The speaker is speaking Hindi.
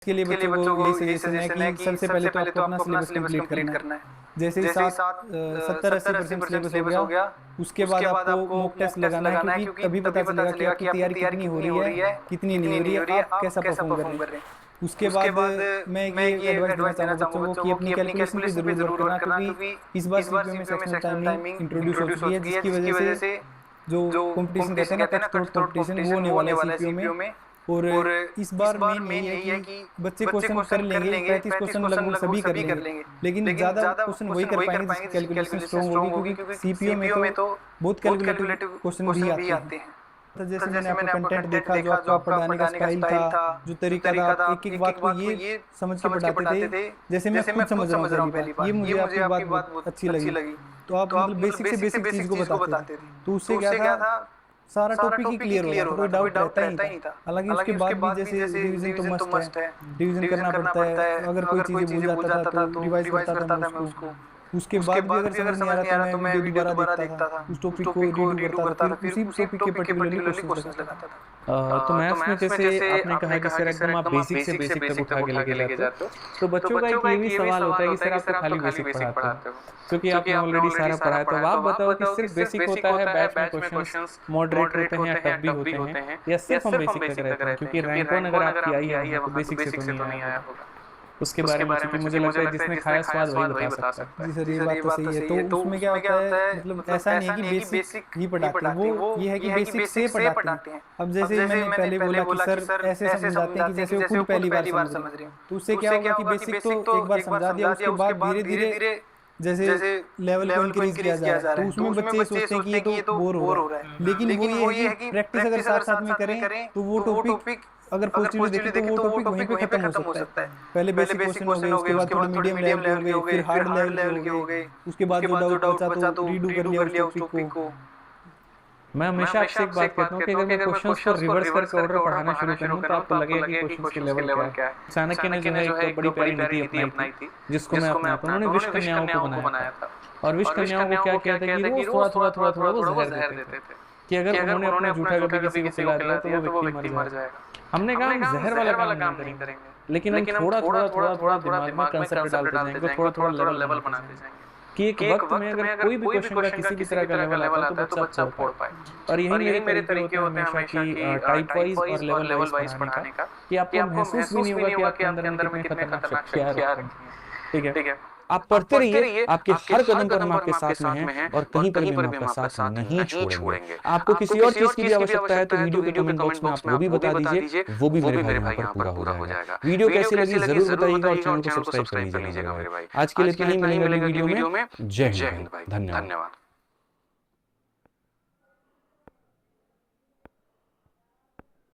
के लिए बच्चों को यही सजेशन है कि सबसे पहले तो आपको अपना सिलेबस कंप्लीट करना है। जैसे ही 70-80% सिलेबस हो गया, उसके बाद आपको मॉक टेस्ट लगाना है, क्योंकि तभी पता चलेगा कि आपकी तैयारी कितनी हो रही है, कितनी नहीं हो रही है, आप कैसा परफॉर्म कर रहे हैं। उसके बाद मैं ये एडवाइस देना चाहूँगा बच्चों को कि अपनी कैलकुलेशन पे ज़रूर वर्क करना, क्योंकि इस बार सीपीयू में सेक्शनल टाइमिंग इंट्रोड्यूस हो चुकी है, जिसकी वजह से जो कंपटीशन कहते हैं ना, कट थ्रोट कंपटीशन, वो होने वाला है सीपीयू में। और इस बार मेन यही है कि बच्चे क्वेश्चन कर लेंगे, 35 क्वेश्चन लगभग सभी कर लेंगे, लेकिन ज़्यादा क्वेश्चन वही कर पाएंगे जिसकी कैलकुलेशन स्ट्रॉन्ग होगी, क्योंकि सीपीयू में तो बहुत कैलकुलेटिव क्वेश्चन भी आते हैं। तो जैसे मैंने आपका कंटेंट देखा, जो आपका पढ़ाने का स्टाइल था, जो तरीका था, आप एक एक बात को ये समझ के पढ़ाते थे जैसे मैं खुद समझ रहा हूँ पहली बार। ये मुझे आपकी बात बहुत अच्छी लगी। तो आप मतलब बेसिक से बेसिक चीज़ को बताते थे, तो उससे क्या था, सारा टॉपिक ही क्लियर हो रहा था, कोई डाउट रहता ही नहीं था। हालांकि उसके बाद भी जैसे रिवीजन तो मस्ट है, रिवीजन करना पड़ता है। अगर कोई चीज़ें भूल जाता था तो रिवाइज करता था मैं उसको। उसके बाद भी अगर समझ नहीं आ रहा तो मैं वीडियो दोबारा देखता था, उस टॉपिक को रीडू करता था, फिर उसी टॉपिक के पर्टिकुलरली क्वेश्चन लगाता था। तो मैथ्स में जैसे आपने कहा कि सर एकदम आप बेसिक से बेसिक तक उठा के लेके जाते हो, तो बच्चों का एक ये भी सवाल होता है कि सर आप तो खाली बेसिक पढ़ाते हो, क्योंकि आपने ऑलरेडी सारा पढ़ा है। तो आप बताओ कि सिर्फ बेसिक होता है, बैच में क्वेश्चंस मॉडरेट होते हैं या टफ भी होते हैं, या सिर्फ हम बेसिक तक रहते हैं? क्योंकि रैंक वन अगर आपकी आई है वहाँ तो बेसिक से तो नहीं आया होगा। उसके बारे में क्योंकि मुझे लगता है जिसने खाया स्वाद वही बता सकता है। जी सर, ये बात तो सही है। तो उसमें क्या होता है, मतलब ऐसा नहीं है कि बेसिक ही पढ़ाते हैं, वो ये है कि बेसिक से पढ़ाते हैं। अब जैसे मैंने पहले बोला कि सर ऐसे समझाते हैं कि जैसे वो खुद पहली बार समझ रहे हैं, तो उससे क्या होगा कि बेसिक तो एक बार समझा दिया, उसके बाद धीरे धीरे जैसे लेवल को इंक्रीज किया जा रहा है, तो उसमें बच्चे ये सोचते हैं कि ये तो बोर हो रहा है। लेकिन वो ये है कि प्रैक्टिस अगर साथ साथ में करें तो वो टॉपिक अगर पॉजिटिवली देखें तो वो टॉपिक वहीं पे खत्म हो सकता है। पहले बेसिक क्वेश्चन हो गए, उसके बाद थोड़े मीडियम लेवल के हो गए, फिर हार्ड लेवल के हो गए, उसके बाद जो डाउट बचा तो रीडू कर लिया उस टॉपिक को। मैं हमेशा आपसे एक बात कहता हूँ कि अगर मैं क्वेश्चंस को रिवर्स करके ऑर्डर पढ़ाना शुरू करूँ तो आपको लगेगा कि क्वेश्चंस के लेवल क्या है। चाणक्य ने जो है एक बड़ी प्यारी नीति अपनाई थी, जिसको मैं अपनाता हूँ। उन्होंने विष कन्याओं को बनाया था, और विष कन्याओं को क्या किया था कि रोज थोड़ा थोड़ा वो जहर देते थे कि अगर उन्होंने अपना जूठा कभी किसी को खिला दिया तो वो व्यक्ति मर जाएगा। हमने कहा हम जहर वाला काम नहीं करेंगे, लेकिन हम थोड़ा थोड़ा दिमाग में कंसेप्ट डालते जाएंगे, थोड़ा थोड़ा लेवल बनाते जाएंगे कि एक वक्त में अगर कोई भी क्वेश्चन का किसी भी तरह का लेवल आता है तो बच्चा फोड़ पाए। और यही मेरे तरीके होते हैं हमेशा की टाइप वाइज और लेवल वाइज पढ़ाने का, कि आपको महसूस भी नहीं होगा कि आपके अंदर में कितने खतरनाक शक्तियां रखी हैं। ठीक है, आप पढ़ते रहिए, आपके हर कदम पर हम आपके साथ में हैं और कहीं पर भी हम आपका साथ नहीं छोड़ेंगे। आपको किसी और चीज की भी आवश्यकता है तो वीडियो के कमेंट बॉक्स में आप वो भी बता दीजिए, वो भी मेरे भाई यहाँ पर पूरा हो जाएगा। वीडियो कैसी लगी जरूर बताइएगा और चैनल को सब्सक्राइब कर लीजिएगा मेरे भाई। आज के लिए इतना ही, मिलेंगे अगले वीडियो में। जय हिंद, धन्यवाद।